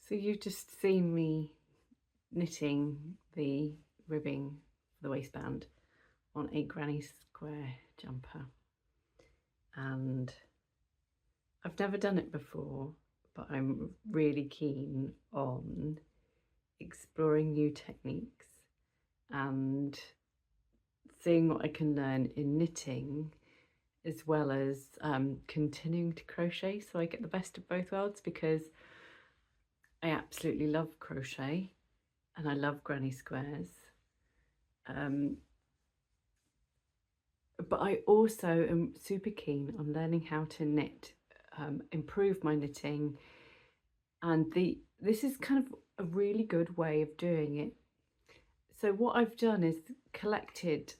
So you've just seen me knitting the ribbing for the waistband on a granny square jumper, and I've never done it before, but I'm really keen on exploring new techniques and seeing what I can learn in knitting, as well as continuing to crochet, so I get the best of both worlds, because I absolutely love crochet and I love granny squares. But I also am super keen on learning how to knit, improve my knitting, and this is kind of a really good way of doing it. So what I've done is collected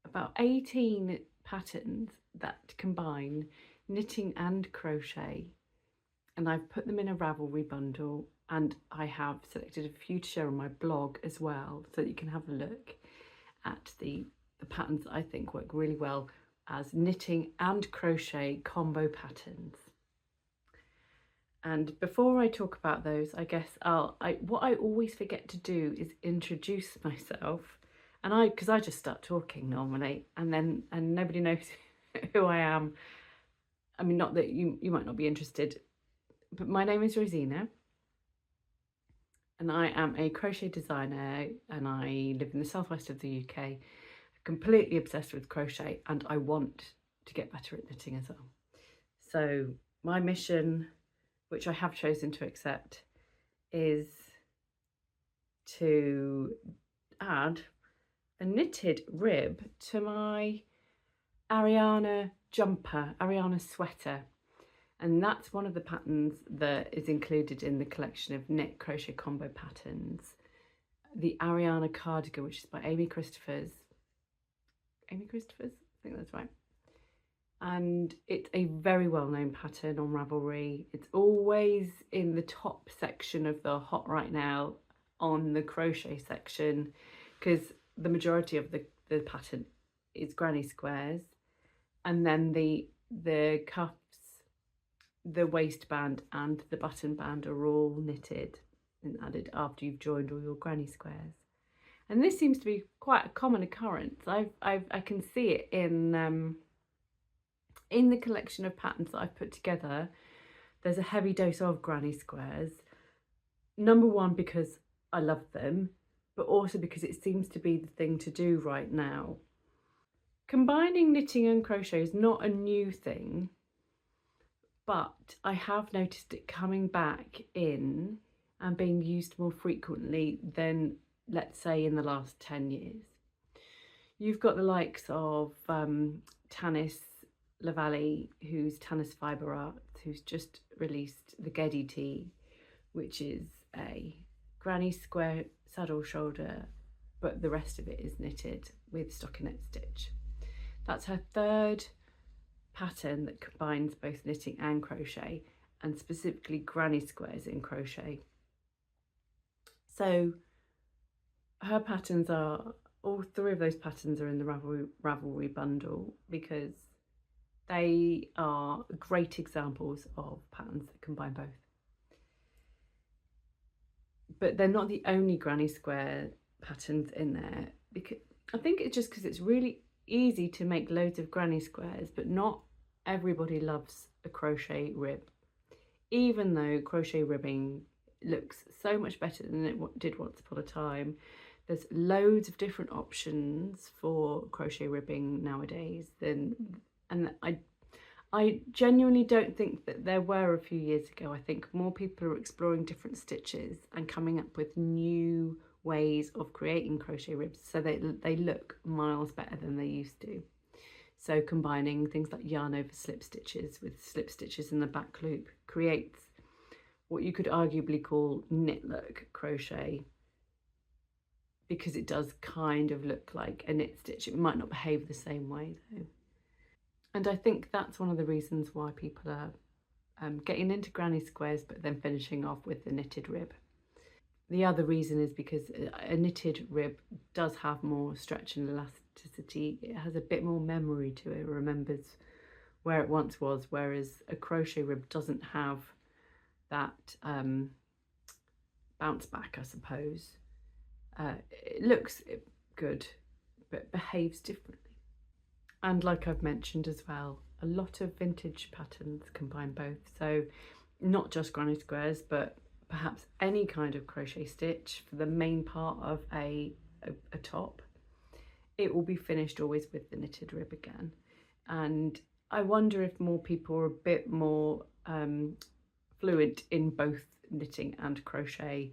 about 18 patterns that combine knitting and crochet, and I've put them in a Ravelry bundle, and I have selected a few to share on my blog as well, so that you can have a look at the patterns that I think work really well as knitting and crochet combo patterns. And before I talk about those, I guess what I always forget to do is introduce myself, and because I just start talking normally, and nobody knows who I am. I mean, not that you might not be interested, but my name is Rosina, and I am a crochet designer, and I live in the southwest of the UK. Completely obsessed with crochet, and I want to get better at knitting as well. So my mission, which I have chosen to accept, is to add a knitted rib to my Ariana jumper, Ariana sweater. And that's one of the patterns that is included in the collection of knit crochet combo patterns. The Ariana Cardigan, which is by Amy Christophers, I think that's right. And it's a very well-known pattern on Ravelry. It's always in the top section of the Hot Right Now on the crochet section, because the majority of the pattern is granny squares, and then the cuffs, the waistband and the button band are all knitted and added after you've joined all your granny squares. And this seems to be quite a common occurrence. I can see it in the collection of patterns that I've put together. There's a heavy dose of granny squares. Number one, because I love them, but also because it seems to be the thing to do right now. Combining knitting and crochet is not a new thing, but I have noticed it coming back in and being used more frequently than, let's say, in the last 10 years. You've got the likes of Tanis, who's Tanis Fibre Art, who's just released the Geddy Tee, which is a granny square saddle shoulder, but the rest of it is knitted with stockinette stitch. That's her third pattern that combines both knitting and crochet, and specifically granny squares in crochet. So her patterns are, all three of those patterns are in the Ravelry bundle, because they are great examples of patterns that combine both. But they're not the only granny square patterns in there, because I think it's just because it's really easy to make loads of granny squares, but not everybody loves a crochet rib, even though crochet ribbing looks so much better than it did once upon a time. There's loads of different options for crochet ribbing nowadays and I genuinely don't think that there were a few years ago. I think more people are exploring different stitches and coming up with new ways of creating crochet ribs, so they look miles better than they used to. So combining things like yarn over slip stitches with slip stitches in the back loop creates what you could arguably call knit look crochet, because it does kind of look like a knit stitch. It might not behave the same way though. And I think that's one of the reasons why people are getting into granny squares but then finishing off with the knitted rib. The other reason is because a knitted rib does have more stretch and elasticity. It has a bit more memory to it. It remembers where it once was, whereas a crochet rib doesn't have that bounce back, I suppose. It looks good, but behaves differently. And like I've mentioned as well, a lot of vintage patterns combine both. So not just granny squares, but perhaps any kind of crochet stitch for the main part of a top. It will be finished always with the knitted rib again. And I wonder if more people are a bit more fluent in both knitting and crochet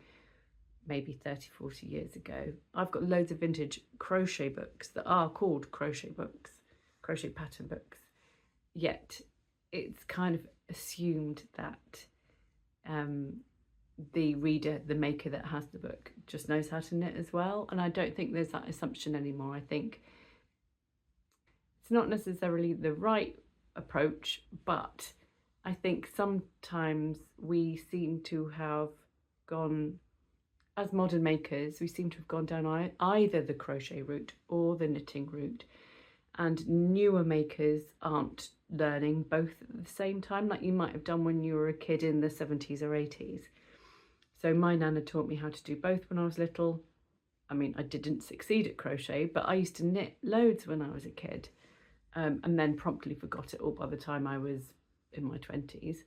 maybe 30-40 years ago. I've got loads of vintage crochet books that are called crochet books, crochet pattern books, yet it's kind of assumed that the reader, the maker that has the book, just knows how to knit as well. And I don't think there's that assumption anymore. I think it's not necessarily the right approach, but I think sometimes we seem to have gone, as modern makers, we seem to have gone down either the crochet route or the knitting route, and newer makers aren't learning both at the same time like you might have done when you were a kid in the 70s or 80s. So my nana taught me how to do both when I was little. I mean, I didn't succeed at crochet, but I used to knit loads when I was a kid, and then promptly forgot it all by the time I was in my 20s.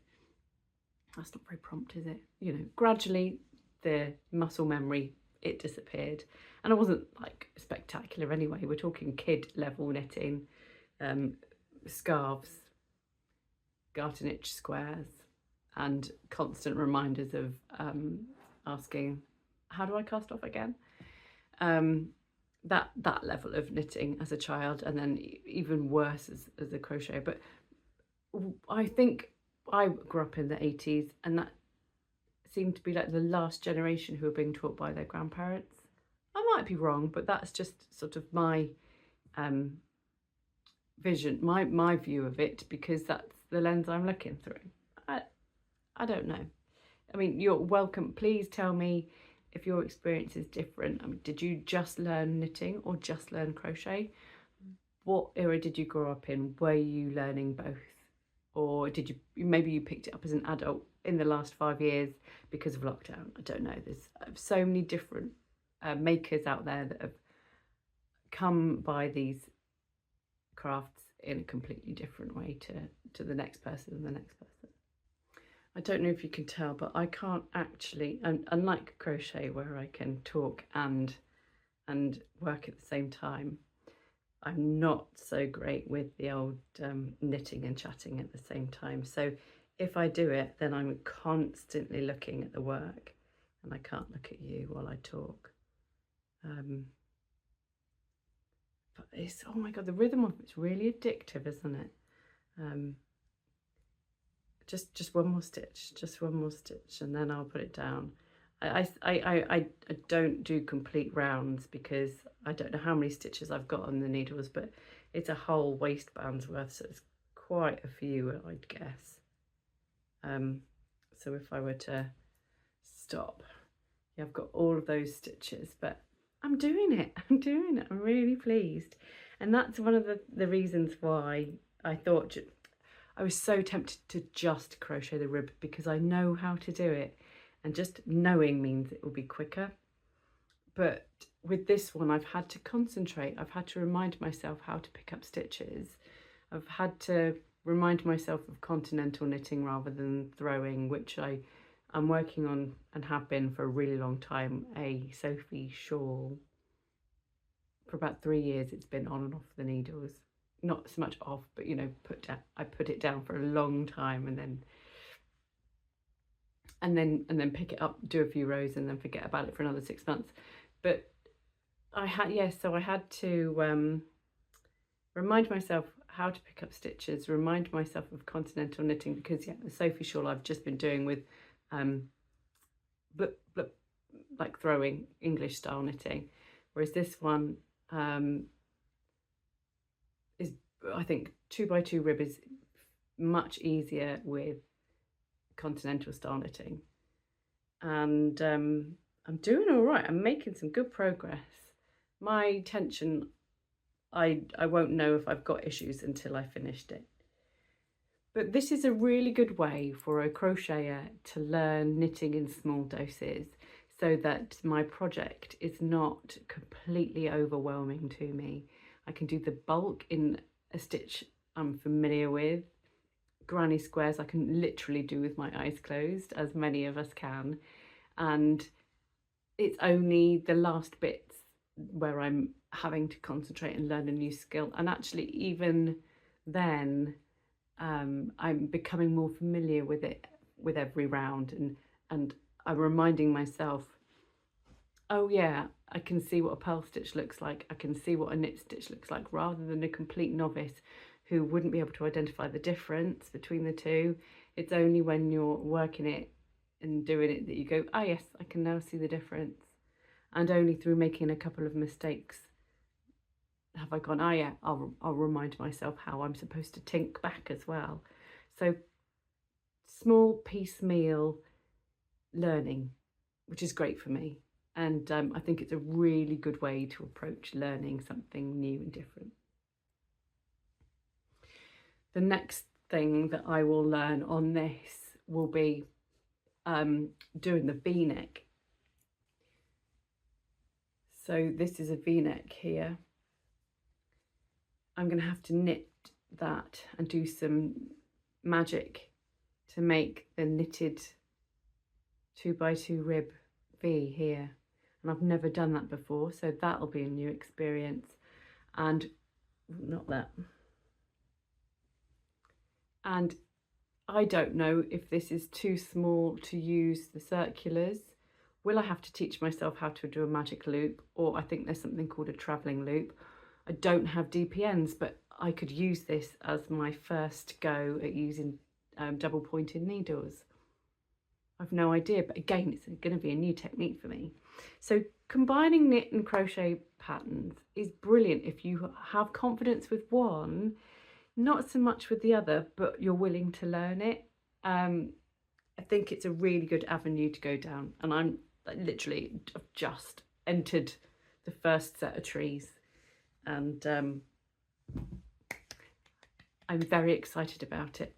That's not very prompt, is it? You know, gradually the muscle memory, it disappeared. And I wasn't like spectacular anyway. We're talking kid level knitting, scarves, garter knit squares, and constant reminders of asking, how do I cast off again? That level of knitting as a child, and then even worse as a crochet. But I think I grew up in the 80s, and that seemed to be like the last generation who were being taught by their grandparents. I might be wrong, but that's just sort of my vision, my view of it, because that's the lens I'm looking through. I don't know. I mean, you're welcome. Please tell me if your experience is different. I mean, did you just learn knitting or just learn crochet? What era did you grow up in? Were you learning both? Or did you, maybe you picked it up as an adult in the last 5 years because of lockdown? I don't know. There's so many different makers out there that have come by these crafts in a completely different way to the next person and the next person. I don't know if you can tell, but I can't actually, unlike crochet where I can talk and work at the same time, I'm not so great with the old knitting and chatting at the same time. So if I do it, then I'm constantly looking at the work, and I can't look at you while I talk. But it's, oh my God, the rhythm of it's really addictive, isn't it? Just one more stitch, and then I'll put it down. I don't do complete rounds because I don't know how many stitches I've got on the needles, but it's a whole waistband's worth, so it's quite a few, I'd guess. So if I were to stop, yeah, I've got all of those stitches, but I'm doing it. I'm really pleased. And that's one of the reasons why I thought I was so tempted to just crochet the rib, because I know how to do it, and just knowing means it will be quicker. But with this one, I've had to concentrate. I've had to remind myself how to pick up stitches. I've had to remind myself of continental knitting rather than throwing, which I'm working on and have been for a really long time. A Sophie shawl. For about 3 years, it's been on and off the needles. Not so much off, but you know, I put it down for a long time, and then pick it up, do a few rows, and then forget about it for another 6 months. But I had to remind myself how to pick up stitches, remind myself of continental knitting, because yeah, the Sophie shawl I've just been doing with like throwing English style knitting, whereas this one is, I think 2x2 rib is much easier with continental style knitting, and I'm doing all right. I'm making some good progress. My tension, I won't know if I've got issues until I finished it. But this is a really good way for a crocheter to learn knitting in small doses. so that my project is not completely overwhelming to me. I can do the bulk in a stitch I'm familiar with. Granny squares I can literally do with my eyes closed, as many of us can, and it's only the last bits where I'm having to concentrate and learn a new skill, and actually even then I'm becoming more familiar with it with every round, and I'm reminding myself, oh yeah, I can see what a purl stitch looks like, I can see what a knit stitch looks like, rather than a complete novice who wouldn't be able to identify the difference between the two. It's only when you're working it and doing it that you go, ah yes, I can now see the difference. And only through making a couple of mistakes have I gone, oh yeah, I'll remind myself how I'm supposed to tink back as well. So small piecemeal learning, which is great for me. And I think it's a really good way to approach learning something new and different. The next thing that I will learn on this will be doing the V-neck. So this is a V-neck here. I'm going to have to knit that and do some magic to make the knitted 2x2 rib V here. And I've never done that before, so that'll be a new experience. And not that. And I don't know if this is too small to use the circulars. Will I have to teach myself how to do a magic loop? Or I think there's something called a travelling loop. I don't have DPNs, but I could use this as my first go at using double pointed needles. I've no idea, but again, it's going to be a new technique for me. So combining knit and crochet patterns is brilliant if you have confidence with one, not so much with the other, but you're willing to learn it. I think it's a really good avenue to go down, and I'm literally just entered the first set of trees, and I'm very excited about it.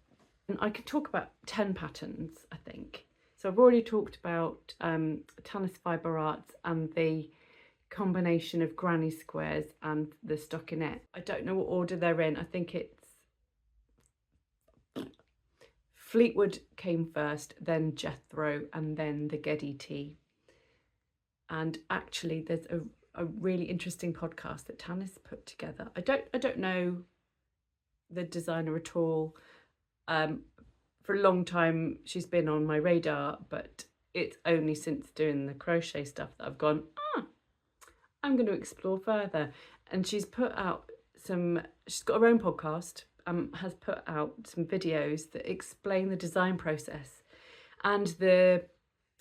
And I could talk about 10 patterns, I think. So I've already talked about Tanis Fibre Arts and the combination of granny squares and the stockinette. I don't know what order they're in. I think it's Fleetwood came first, then Jethro, and then the Geddy Tee. And actually there's a really interesting podcast that Tanis put together. I don't know the designer at all. For a long time she's been on my radar, but it's only since doing the crochet stuff that I've gone, I'm going to explore further. And she's put out she's got her own podcast, has put out some videos that explain the design process and the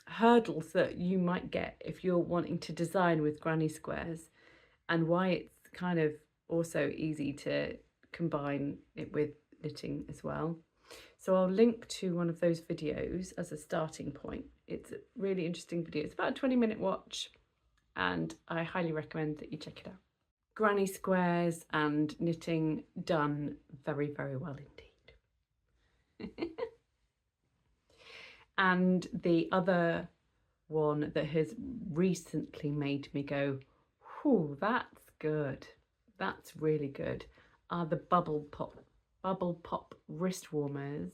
hurdles that you might get if you're wanting to design with granny squares, and why it's kind of also easy to combine it with knitting as well. So I'll link to one of those videos as a starting point. It's a really interesting video. It's about a 20-minute watch, and I highly recommend that you check it out. Granny squares and knitting done very, very well indeed. And the other one that has recently made me go, whew, that's good, that's really good, are the Bubble Pop wrist warmers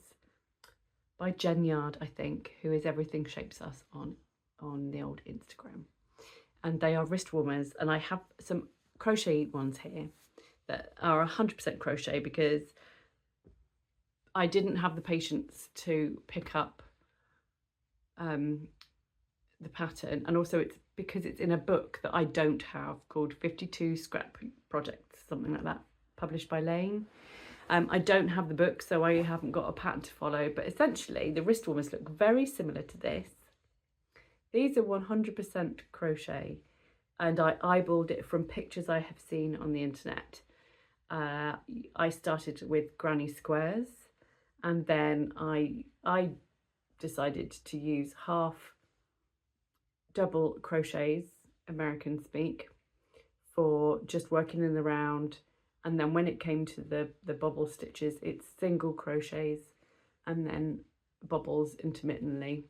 by Jen Yard, I think, who is Everything Shapes Us on the old Instagram. And they are wrist warmers, and I have some crochet ones here that are 100% crochet because I didn't have the patience to pick up the pattern, and also it's because it's in a book that I don't have called 52 Scrap Projects, something like that, published by Lane. I don't have the book, so I haven't got a pattern to follow, but essentially the wrist warmers look very similar to this. These are 100% crochet, and I eyeballed it from pictures I have seen on the internet. I started with granny squares, and then I decided to use half double crochets, American speak, for just working in the round. And then when it came to the bubble stitches, it's single crochets and then bubbles intermittently.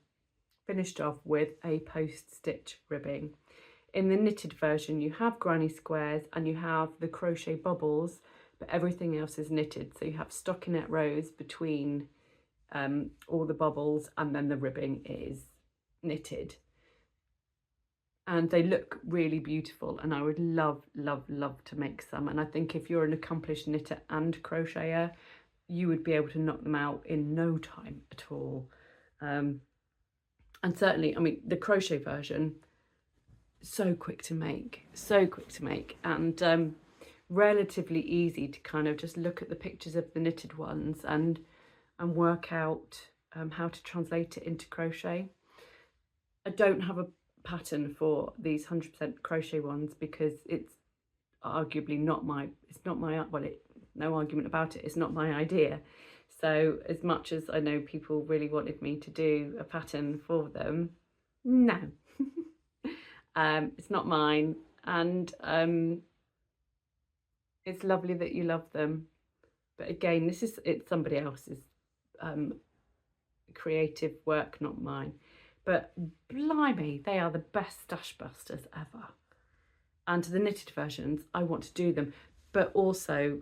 finished off with a post stitch ribbing. In the knitted version you have granny squares and you have the crochet bubbles, but everything else is knitted. So you have stockinette rows between all the bubbles, and then the ribbing is knitted. And they look really beautiful, and I would love to make some. And I think if you're an accomplished knitter and crocheter, you would be able to knock them out in no time at all. And certainly, I mean, the crochet version, so quick to make, and relatively easy to kind of just look at the pictures of the knitted ones and work out how to translate it into crochet. I don't have a pattern for these 100% crochet ones because it's arguably not my, no argument about it, it's not my idea. So as much as I know people really wanted me to do a pattern for them, no. It's not mine, and it's lovely that you love them, but again, it's somebody else's creative work, not mine. But blimey, they are the best stash busters ever. And to the knitted versions, I want to do them, but also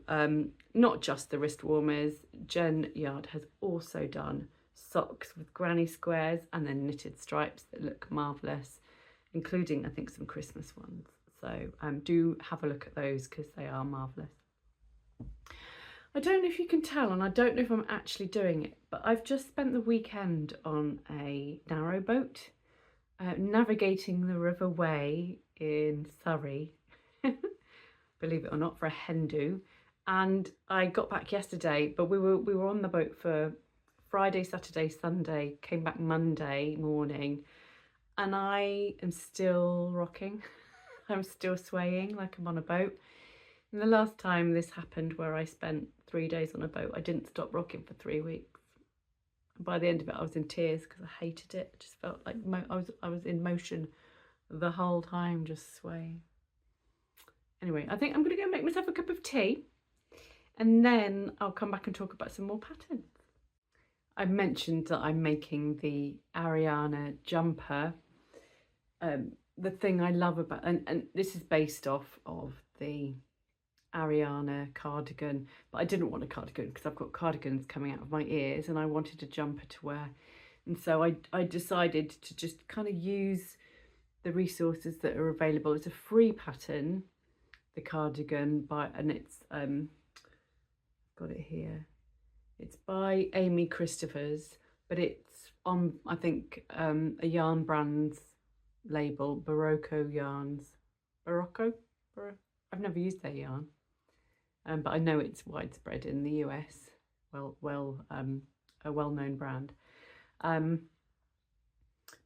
not just the wrist warmers. Jen Yard has also done socks with granny squares and then knitted stripes that look marvellous, including I think some Christmas ones. So do have a look at those because they are marvellous. I don't know if you can tell, and I don't know if I'm actually doing it, but I've just spent the weekend on a narrowboat, navigating the River Wey in Surrey, believe it or not, for a hen do. And I got back yesterday, but we were on the boat for Friday, Saturday, Sunday, came back Monday morning, and I am still rocking. I'm still swaying like I'm on a boat. And the last time this happened, where I spent 3 days on a boat, I didn't stop rocking for 3 weeks. And by the end of it, I was in tears because I hated it. It just felt like I was in motion the whole time, just swaying. Anyway, I think I'm going to go make myself a cup of tea, and then I'll come back and talk about some more patterns. I mentioned that I'm making the Ariana jumper. The thing I love about, and this is based off of the Ariana cardigan, but I didn't want a cardigan because I've got cardigans coming out of my ears and I wanted a jumper to wear. And so I decided to just kind of use the resources that are available. It's a free pattern, the cardigan, and it's got it here. It's by Amy Christophers, but it's on, I think, a yarn brand's label, Barocco Yarns. I've never used their yarn, but I know it's widespread in the US. A well-known brand. But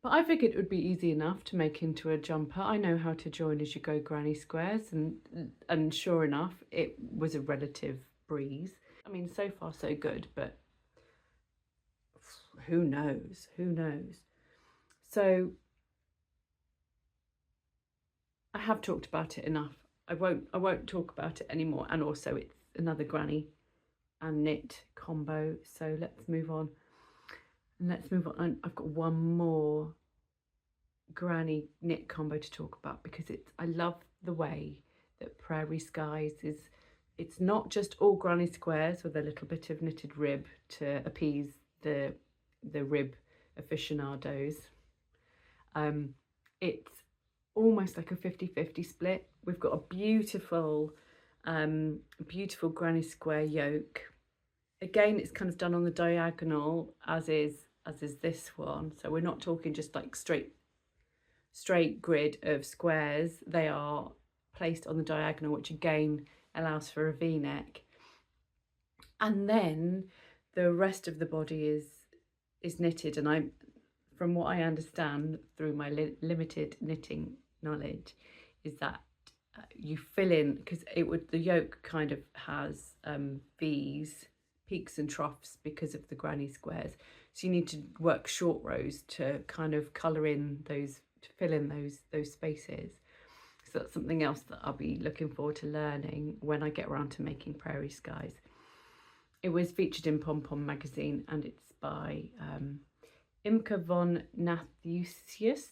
I figured it would be easy enough to make into a jumper. I know how to join as you go granny squares, and sure enough, it was a relative breeze. I mean, so far so good, but who knows? So I have talked about it enough. I won't talk about it anymore. And also, it's another granny and knit combo. So let's move on. And I've got one more granny knit combo to talk about, because I love the way that Prairie Skies is. It's not just all granny squares with a little bit of knitted rib to appease the rib aficionados. It's almost like a 50-50 split. We've got a beautiful granny square yoke. Again, it's kind of done on the diagonal, as is this one. So we're not talking just like straight grid of squares. They are placed on the diagonal, which again allows for a V-neck. And then the rest of the body is knitted, and from what I understand through my limited knitting knowledge, is that you fill in, because the yoke kind of has V's, peaks and troughs, because of the granny squares. So you need to work short rows to kind of colour in those, to fill in those spaces. So that's something else that I'll be looking forward to learning when I get around to making Prairie Skies. It was featured in Pom Pom magazine, and it's by Imca von Nathusius,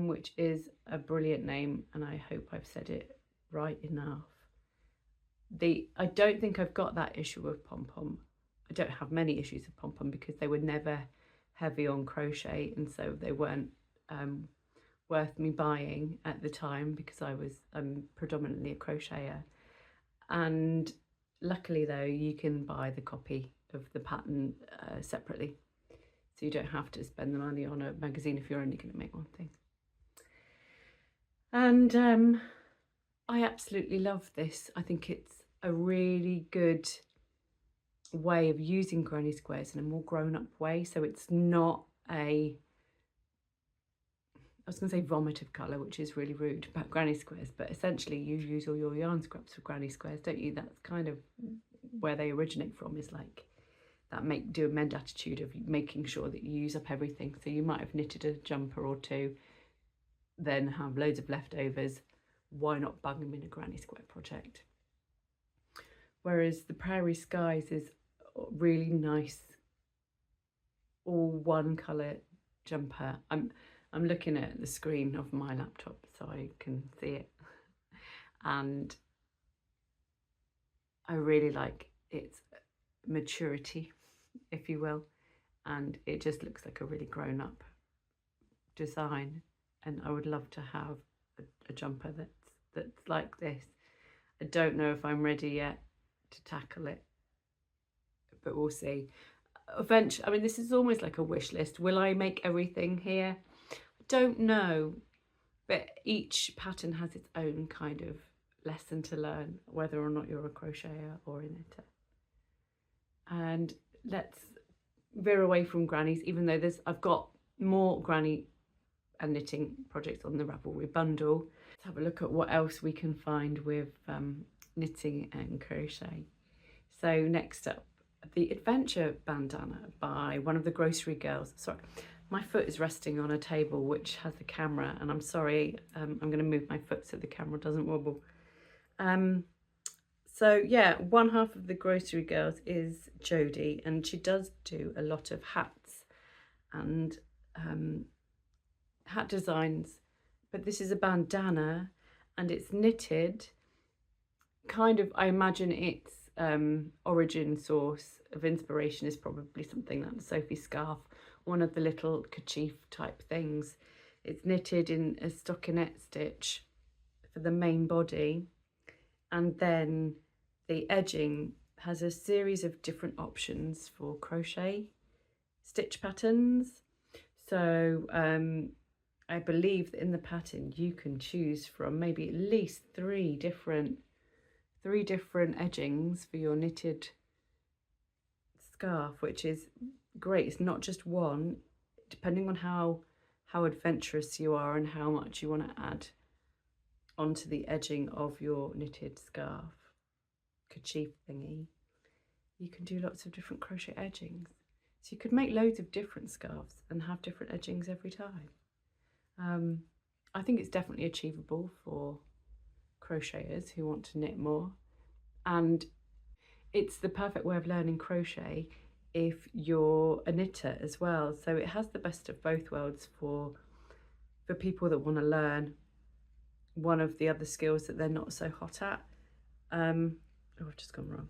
which is a brilliant name, and I hope I've said it right enough. I don't think I've got that issue of pom-pom. I don't have many issues of pom-pom because they were never heavy on crochet, and so they weren't worth me buying at the time because I'm predominantly a crocheter. And luckily though, you can buy the copy of the pattern separately, so you don't have to spend the money on a magazine if you're only going to make one thing. And I absolutely love this. I think it's a really good way of using granny squares in a more grown-up way, so it's not I was going to say vomitive colour, which is really rude about granny squares, but essentially you use all your yarn scraps for granny squares, don't you? That's kind of where they originate from, is like that do amend attitude of making sure that you use up everything. So you might have knitted a jumper or two, then have loads of leftovers. Why not bung them in a granny square project? Whereas the Prairie Skies is really nice, all one colour jumper. I'm looking at the screen of my laptop so I can see it, and I really like its maturity, if you will, and it just looks like a really grown-up design, and I would love to have a jumper that's like this. I don't know if I'm ready yet to tackle it, but we'll see. Eventually, I mean, this is almost like a wish list. Will I make everything here? Don't know, but each pattern has its own kind of lesson to learn, whether or not you're a crocheter or a knitter. And let's veer away from grannies, even though I've got more granny and knitting projects on the Ravelry bundle. Let's have a look at what else we can find with knitting and crochet. So next up, the Adventure Bandana by one of the grocery girls. Sorry, my foot is resting on a table which has a camera, and I'm sorry, I'm going to move my foot so the camera doesn't wobble. So yeah, one half of the grocery girls is Jodie, and she does do a lot of hats and hat designs, but this is a bandana and it's knitted. Kind of, I imagine its origin source of inspiration is probably something like the Sophie scarf, one of the little kerchief type things. It's knitted in a stockinette stitch for the main body, and then the edging has a series of different options for crochet stitch patterns. So I believe that in the pattern you can choose from maybe at least three different edgings for your knitted scarf, which is great. It's not just one, depending on how adventurous you are and how much you want to add onto the edging of your knitted scarf kerchief thingy. You can do lots of different crochet edgings, so you could make loads of different scarves and have different edgings every time. I think it's definitely achievable for crocheters who want to knit more, and it's the perfect way of learning crochet if you're a knitter as well. So it has the best of both worlds for people that want to learn one of the other skills that they're not so hot at. Oh, I've just gone wrong.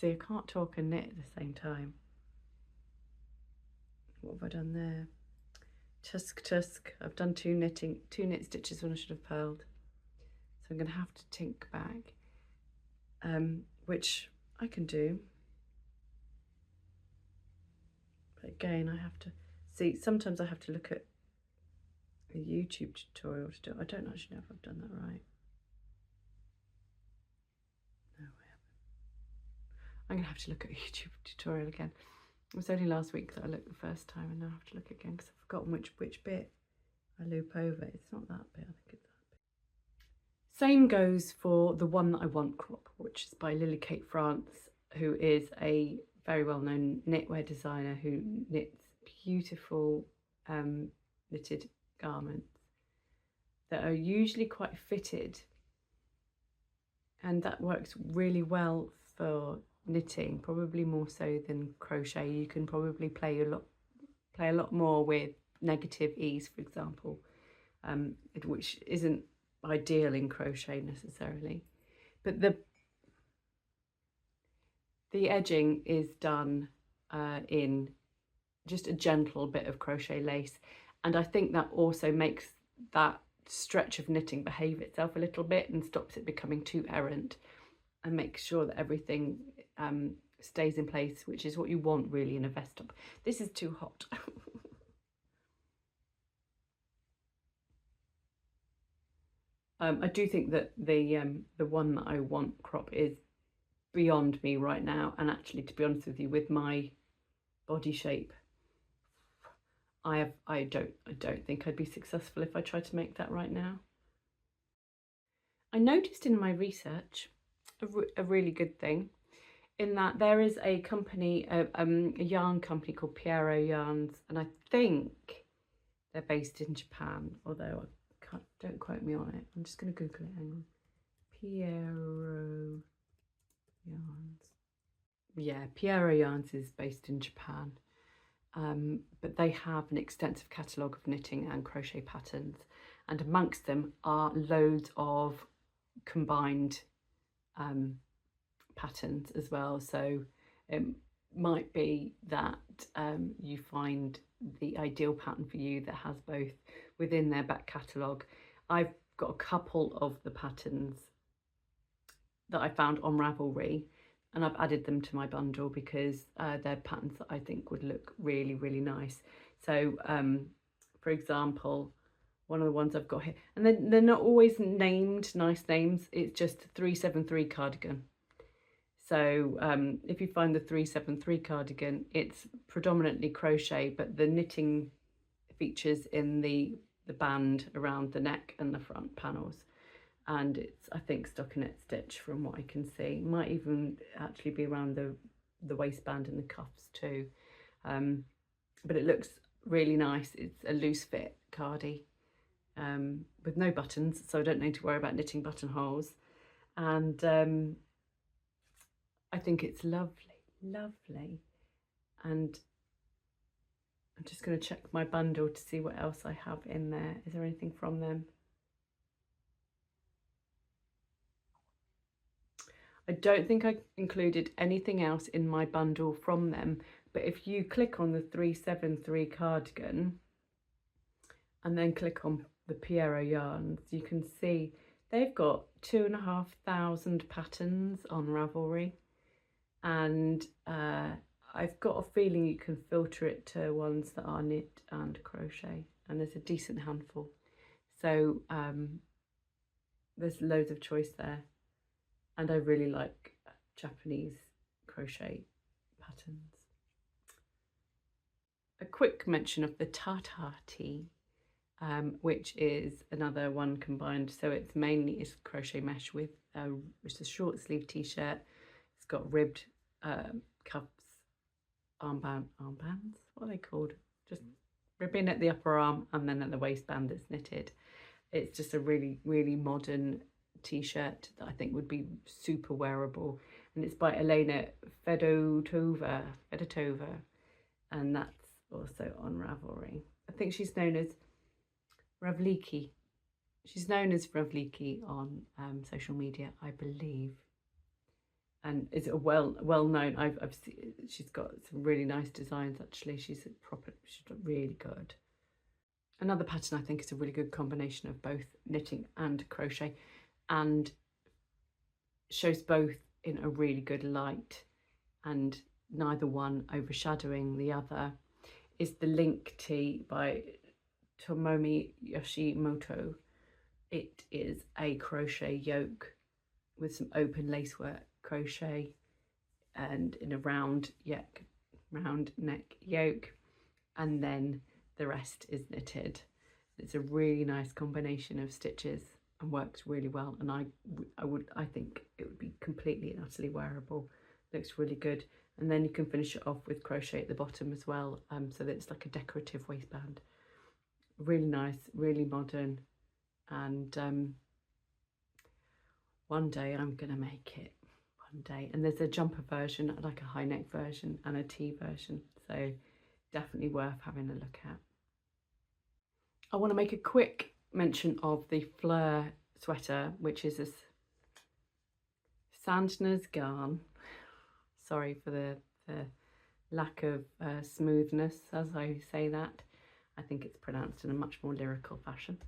See, I can't talk and knit at the same time. What have I done there? Tusk. I've done two knit stitches when I should have purled. So I'm going to have to tink back, which I can do. But again, I have to see, sometimes I have to look at a YouTube tutorial to do it. I don't actually know if I've done that right. No, I haven't. I'm going to have to look at a YouTube tutorial again. It was only last week that I looked the first time, and now I have to look again because I've forgotten which bit I loop over. It's not that bit, I think it's that bit. Same goes for the One That I Want crop, which is by Lily Kate France, who is a very well-known knitwear designer who knits beautiful knitted garments that are usually quite fitted, and that works really well for knitting, probably more so than crochet. You can probably play a lot play a lot more with negative ease, for example, which isn't ideal in crochet necessarily. But the edging is done in just a gentle bit of crochet lace, and I think that also makes that stretch of knitting behave itself a little bit and stops it becoming too errant, and makes sure that everything stays in place, which is what you want really in a vest top. This is too hot. I do think that the one that I want crop is beyond me right now, and actually, to be honest with you, with my body shape, I don't think I'd be successful if I tried to make that right now. I noticed in my research a really good thing, in that there is a company, a yarn company called Prairie Yarns, and I think they're based in Japan, although don't quote me on it. I'm just going to Google it. Hang on. Prairie Yarns. Yeah, Prairie Yarns is based in Japan, but they have an extensive catalogue of knitting and crochet patterns, and amongst them are loads of combined patterns as well. So it might be that you find the ideal pattern for you that has both within their back catalogue. I've got a couple of the patterns that I found on Ravelry, and I've added them to my bundle because they're patterns that I think would look really, really nice. So for example, one of the ones I've got here, and they're not always named nice names, it's just 373 cardigan. So if you find the 373 cardigan, it's predominantly crochet, but the knitting features in the band around the neck and the front panels, and it's, I think, stockinette stitch from what I can see. It might even actually be around the waistband and the cuffs too, but it looks really nice. It's a loose fit cardi with no buttons, so I don't need to worry about knitting buttonholes, and I think it's lovely. And I'm just going to check my bundle to see what else I have in there. Is there anything from them? I don't think I included anything else in my bundle from them, but if you click on the 373 cardigan and then click on the Prairie Yarns, you can see they've got 2,500 patterns on Ravelry, and I've got a feeling you can filter it to ones that are knit and crochet, and there's a decent handful. So there's loads of choice there, and I really like Japanese crochet patterns. A quick mention of the Tata Tee, which is another one combined. So it's mainly crochet mesh with it's a short sleeve t-shirt. It's got ribbed cuffs, armbands, what are they called? Just ribbing at the upper arm, and then at the waistband it's knitted. It's just a really, really modern t-shirt that I think would be super wearable, and it's by Elena Fedotova, and that's also on Ravelry. I think she's known as Ravliki. She's known as Ravliki on social media, I believe, and is a well known. I've seen, she's got some really nice designs actually. She's really good. Another pattern I think is a really good combination of both knitting and crochet, and shows both in a really good light and neither one overshadowing the other, is the Link Tee by Tomomi Yoshimoto. It is a crochet yoke with some open lacework crochet and in a round neck yoke, and then the rest is knitted. It's a really nice combination of stitches and works really well, and I think it would be completely and utterly wearable. Looks really good, and then you can finish it off with crochet at the bottom as well, so that it's like a decorative waistband. Really nice, really modern, and one day I'm gonna make it. One day. And there's a jumper version, like a high neck version, and a tee version, so definitely worth having a look at. I want to make a quick mention of the Fleur sweater, which is this Sandner's yarn. Sorry for the lack of smoothness as I say that. I think it's pronounced in a much more lyrical fashion.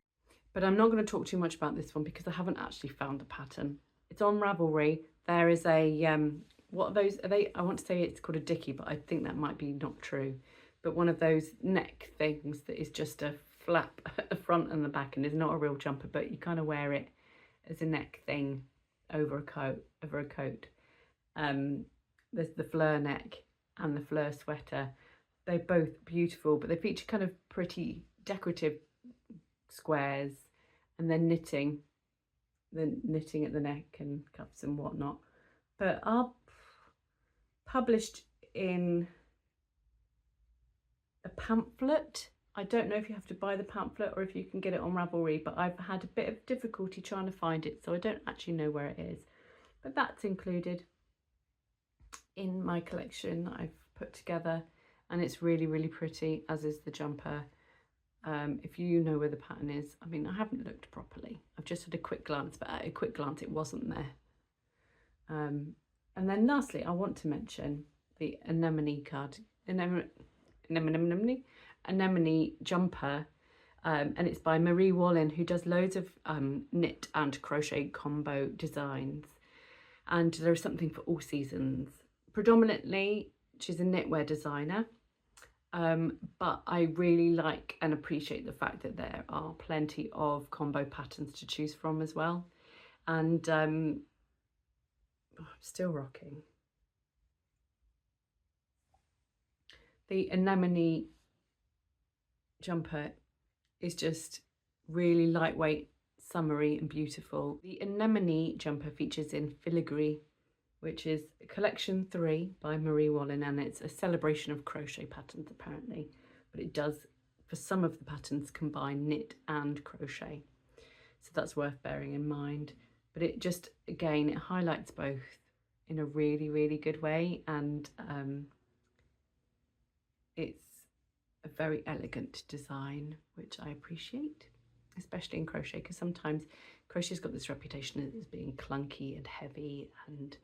But I'm not going to talk too much about this one because I haven't actually found the pattern. It's on Ravelry. There is a, what are those? Are they? I want to say it's called a Dickie, but I think that might be not true. But one of those neck things that is just a flap at the front and the back and is not a real jumper, but you kind of wear it as a neck thing over a coat. There's the Fleur neck and the Fleur sweater. They're both beautiful, but they feature kind of pretty decorative squares and then knitting at the neck and cuffs and whatnot, but are published in a pamphlet. I don't know if you have to buy the pamphlet or if you can get it on Ravelry, but I've had a bit of difficulty trying to find it, so I don't actually know where it is, but that's included in my collection that I've put together, and it's really, really pretty, as is the jumper. If you know where the pattern is, I mean, I haven't looked properly. I've just had a quick glance, but at a quick glance, it wasn't there. And then lastly, I want to mention the Anemone jumper, and it's by Marie Wallin, who does loads of knit and crochet combo designs. And there's something for all seasons. Predominantly, she's a knitwear designer. But I really like and appreciate the fact that there are plenty of combo patterns to choose from as well. And I'm still rocking. The Anemone jumper is just really lightweight, summery and beautiful. The Anemone jumper features in filigree, which is collection 3 by Marie Wallin, and it's a celebration of crochet patterns apparently, but it does, for some of the patterns, combine knit and crochet, so that's worth bearing in mind. But it just, again, it highlights both in a really, really good way, and it's a very elegant design, which I appreciate, especially in crochet, because sometimes crochet's got this reputation as being clunky and heavy and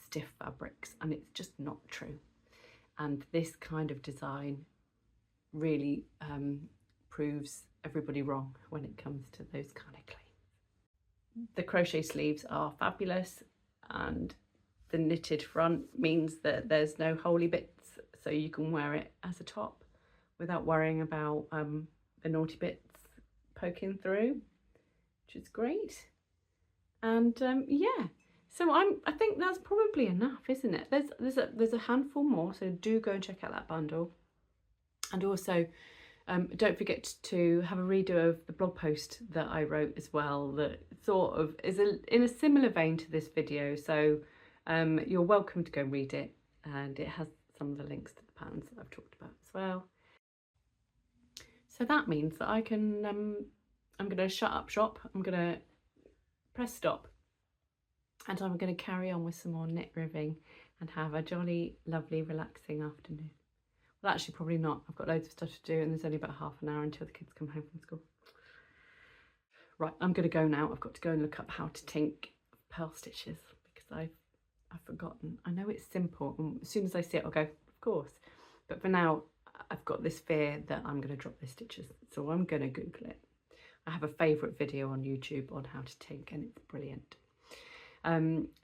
stiff fabrics, and it's just not true. And this kind of design really proves everybody wrong when it comes to those kind of claims. The crochet sleeves are fabulous, and the knitted front means that there's no holy bits, so you can wear it as a top without worrying about the naughty bits poking through, which is great. And yeah, so I think that's probably enough, isn't it? There's a handful more, so do go and check out that bundle. And also don't forget to have a redo of the blog post that I wrote as well, that sort of is in a similar vein to this video, so you're welcome to go and read it, and it has some of the links to the patterns that I've talked about as well. So that means that I can I'm going to shut up shop, I'm going to press stop, and I'm going to carry on with some more knit ribbing and have a jolly, lovely, relaxing afternoon. Well, actually, probably not. I've got loads of stuff to do, and there's only about half an hour until the kids come home from school. Right, I'm going to go now. I've got to go and look up how to tink pearl stitches because I've forgotten. I know it's simple, and as soon as I see it, I'll go, of course. But for now, I've got this fear that I'm going to drop the stitches, so I'm going to Google it. I have a favourite video on YouTube on how to tink, and it's brilliant.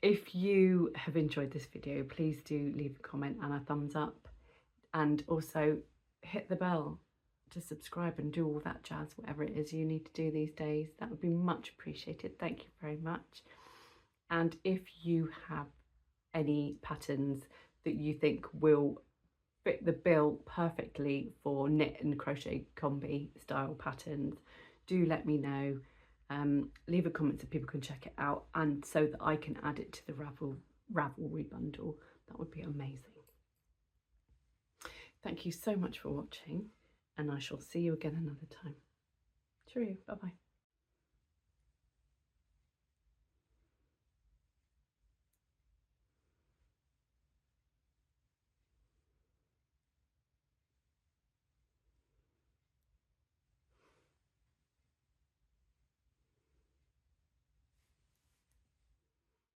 If you have enjoyed this video, please do leave a comment and a thumbs up, and also hit the bell to subscribe and do all that jazz, whatever it is you need to do these days. That would be much appreciated. Thank you very much. And if you have any patterns that you think will fit the bill perfectly for knit and crochet combi style patterns, do let me know. Leave a comment so people can check it out, and so that I can add it to the Ravelry bundle. That would be amazing. Thank you so much for watching, and I shall see you again another time. Cheerio, bye bye.